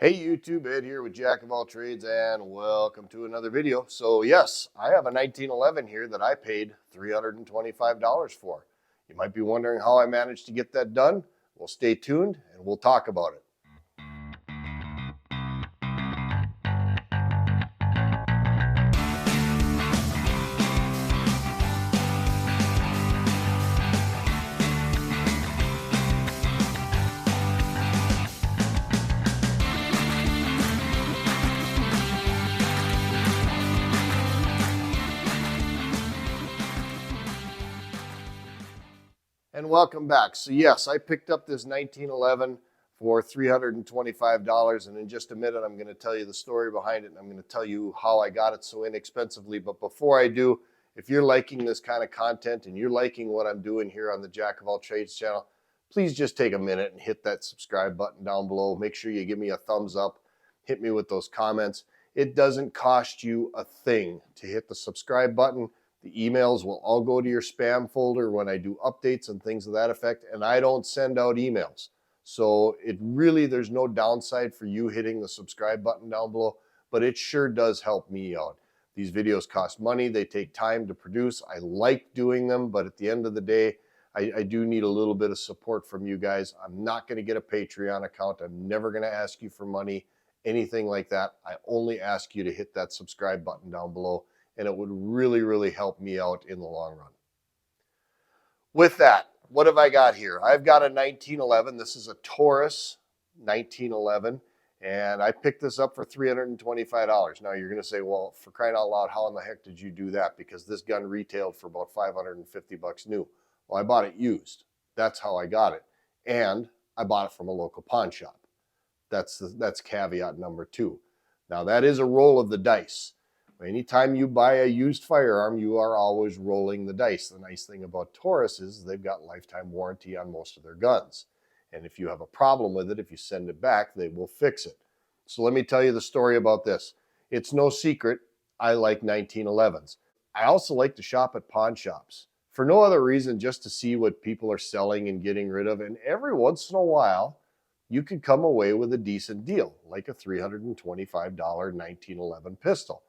Hey YouTube, Ed here with Jack of all trades and welcome to another video. So yes, I have a 1911 here that I paid $325 for. You might be wondering how I managed to get that done. Well, stay tuned and we'll talk about it. And welcome back. So yes, I picked up this 1911 for $325, and in just a minute I'm going to tell you the story behind it and I'm going to tell you how I got it so inexpensively. But before I do, if you're liking this kind of content and you're liking what I'm doing here on the Jack of all trades channel, please just take a minute and hit that subscribe button down below. Make sure you give me a thumbs up, hit me with those comments. It doesn't cost you a thing to hit the subscribe button. The emails will all go to your spam folder when I do updates and things of that effect, and I don't send out emails. So there's no downside for you hitting the subscribe button down below, but it sure does help me out. These videos cost money. They take time to produce. I like doing them, but at the end of the day, I do need a little bit of support from you guys. I'm not going to get a Patreon account. I'm never going to ask you for money, anything like that. I only ask you to hit that subscribe button down below, and it would really help me out in the long run. With that, what have I got here? I've got a 1911. This is a Taurus 1911, and I picked this up for $325. Now you're going to say, well, for crying out loud, how in the heck did you do that? Because this gun retailed for about $550 new. Well, I bought it used. That's how I got it. And I bought it from a local pawn shop. That's caveat number two. Now that is a roll of the dice. Anytime you buy a used firearm, you are always rolling the dice. The nice thing about Taurus is they've got lifetime warranty on most of their guns. And if you have a problem with it, if you send it back, they will fix it. So let me tell you the story about this. It's no secret I like 1911s. I also like to shop at pawn shops for no other reason, just to see what people are selling and getting rid of. And every once in a while, you could come away with a decent deal, like a $325 1911 pistol.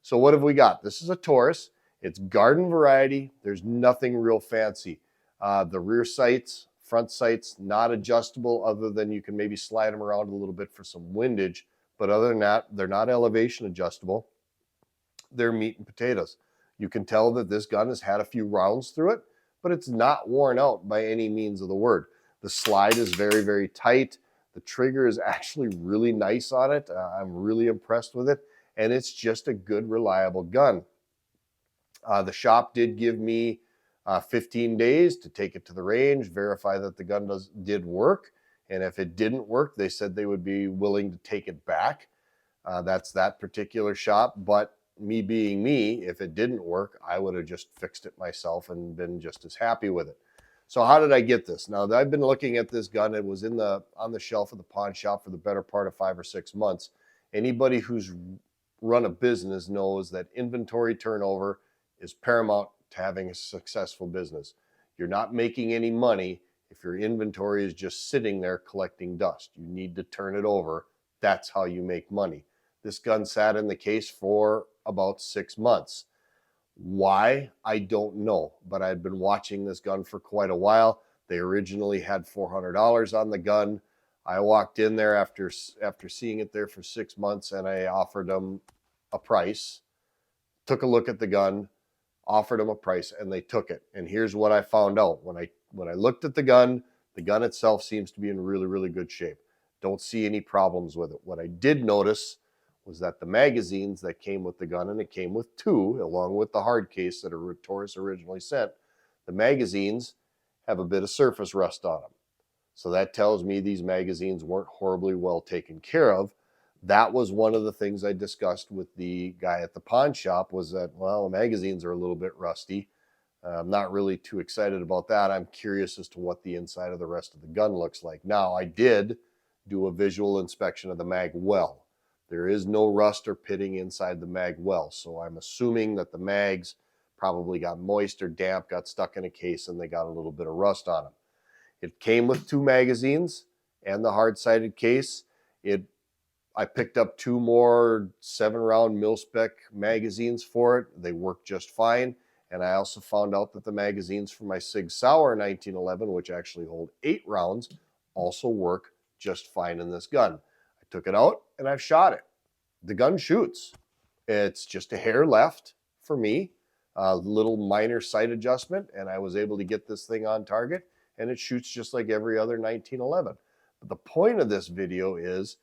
So what have we got? This is a Taurus. It's garden variety. There's nothing real fancy. The rear sights, front sights, not adjustable, other than you can maybe slide them around a little bit for some windage. But other than that, they're not elevation adjustable. They're meat and potatoes. You can tell that this gun has had a few rounds through it, but it's not worn out by any means of the word. The slide is very tight. The trigger is actually really nice on it. I'm really impressed with it. And it's just a good, reliable gun. The shop did give me 15 days to take it to the range, verify that the gun did work. And if it didn't work, they said they would be willing to take it back. That's that particular shop. But me being me, if it didn't work, I would have just fixed it myself and been just as happy with it. So how did I get this? Now, I've been looking at this gun. It was on the shelf of the pawn shop for the better part of 5 or 6 months. Anybody who's run a business knows that inventory turnover is paramount to having a successful business. You're not making any money if your inventory is just sitting there collecting dust. You need to turn it over. That's how you make money. This gun sat in the case for about 6 months. Why? I don't know, but I'd been watching this gun for quite a while. They originally had $400 on the gun. I walked in there after seeing it there for 6 months, and I offered them a price, took a look at the gun, offered them a price, and they took it. And here's what I found out. When I looked at the gun itself seems to be in really good shape. Don't see any problems with it. What I did notice was that the magazines that came with the gun, and it came with 2, along with the hard case that a Taurus originally sent, the magazines have a bit of surface rust on them. So that tells me these magazines weren't horribly well taken care of. That was one of the things I discussed with the guy at the pawn shop, was that, well, the magazines are a little bit rusty. I'm not really too excited about that. I'm curious as to what the inside of the rest of the gun looks like. Now, I did do a visual inspection of the mag well. There is no rust or pitting inside the mag well, so I'm assuming that the mags probably got moist or damp, got stuck in a case, and they got a little bit of rust on them. It came with 2 magazines and the hard-sided case. It I picked up 2 more 7-round mil-spec magazines for it. They work just fine. And I also found out that the magazines for my Sig Sauer 1911, which actually hold 8 rounds, also work just fine in this gun. I took it out and I've shot it. The gun shoots. It's just a hair left for me, a little minor sight adjustment, and I was able to get this thing on target, and it shoots just like every other 1911. But the point of this video is,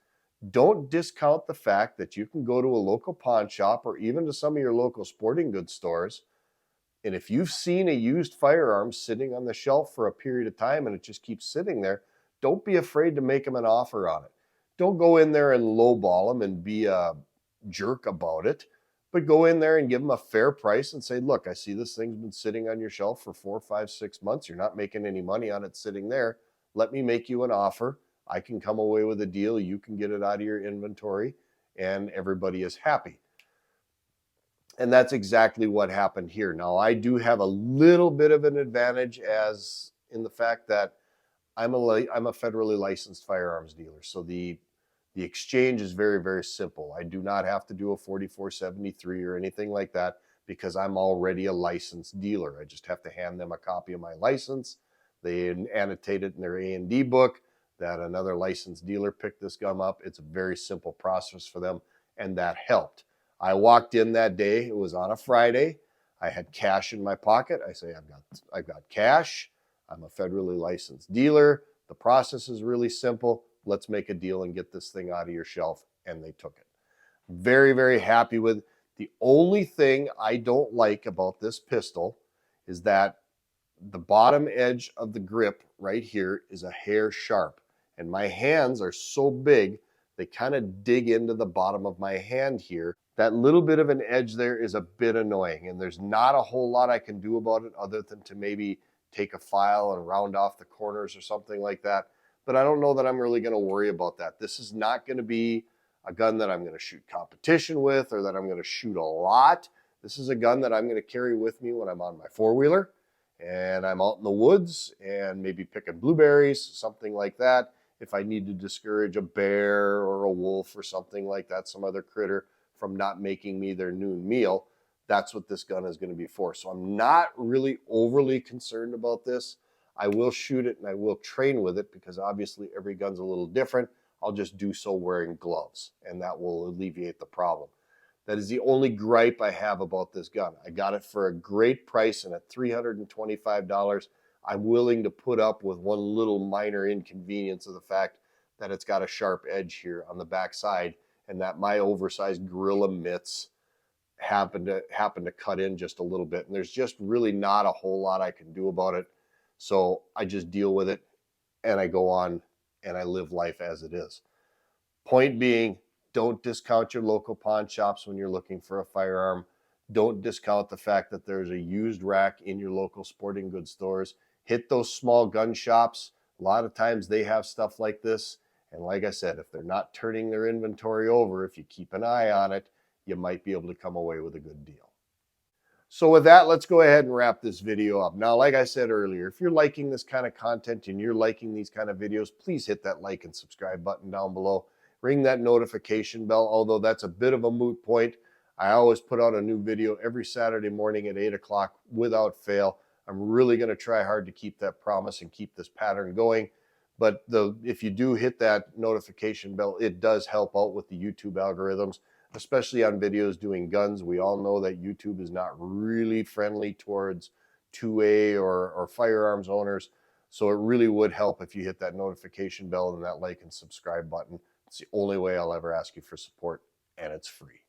don't discount the fact that you can go to a local pawn shop or even to some of your local sporting goods stores, and if you've seen a used firearm sitting on the shelf for a period of time and it just keeps sitting there, don't be afraid to make them an offer on it. Don't go in there and lowball them and be a jerk about it, but go in there and give them a fair price and say, look, I see this thing's been sitting on your shelf for 4, 5, 6 months. You're not making any money on it sitting there. Let me make you an offer. I can come away with a deal. You can get it out of your inventory and everybody is happy. And that's exactly what happened here. Now, I do have a little bit of an advantage as in the fact that I'm a federally licensed firearms dealer. So the exchange is very, very simple. I do not have to do a 4473 or anything like that because I'm already a licensed dealer. I just have to hand them a copy of my license. They annotate it in their A&D book that another licensed dealer picked this gun up. It's a very simple process for them, and that helped. I walked in that day. It was on a Friday. I had cash in my pocket. I say, I've got cash. I'm a federally licensed dealer. The process is really simple. Let's make a deal and get this thing out of your shelf. And they took it. Very, very happy with it. The only thing I don't like about this pistol is that the bottom edge of the grip right here is a hair sharp. And my hands are so big, they kind of dig into the bottom of my hand here. That little bit of an edge there is a bit annoying, and there's not a whole lot I can do about it other than to maybe take a file and round off the corners or something like that. But I don't know that I'm really going to worry about that. This is not going to be a gun that I'm going to shoot competition with or that I'm going to shoot a lot. This is a gun that I'm going to carry with me when I'm on my four-wheeler and I'm out in the woods and maybe picking blueberries, something like that. If I need to discourage a bear or a wolf or something like that, some other critter from not making me their noon meal, that's what this gun is going to be for. So I'm not really overly concerned about this. I will shoot it and I will train with it because obviously every gun's a little different. I'll just do so wearing gloves and that will alleviate the problem. That is the only gripe I have about this gun. I got it for a great price and at $325. I'm willing to put up with one little minor inconvenience of the fact that it's got a sharp edge here on the back side and that my oversized gorilla mitts happen to cut in just a little bit. And there's just really not a whole lot I can do about it. So I just deal with it and I go on and I live life as it is. Point being, don't discount your local pawn shops when you're looking for a firearm. Don't discount the fact that there's a used rack in your local sporting goods stores. Hit those small gun shops. A lot of times they have stuff like this. And like I said, if they're not turning their inventory over, if you keep an eye on it, you might be able to come away with a good deal. So with that, let's go ahead and wrap this video up. Now, like I said earlier, if you're liking this kind of content and you're liking these kind of videos, please hit that like and subscribe button down below. Ring that notification bell, although that's a bit of a moot point. I always put out a new video every Saturday morning at 8 o'clock without fail. I'm really going to try hard to keep that promise and keep this pattern going. But if you do hit that notification bell, it does help out with the YouTube algorithms, especially on videos doing guns. We all know that YouTube is not really friendly towards 2A or firearms owners. So it really would help if you hit that notification bell and that like and subscribe button. It's the only way I'll ever ask you for support, and it's free.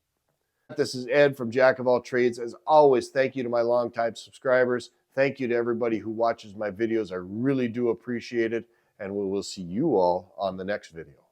This is Ed from Jack of All Trades. As always, thank you to my longtime subscribers. Thank you to everybody who watches my videos. I really do appreciate it, and we will see you all on the next video.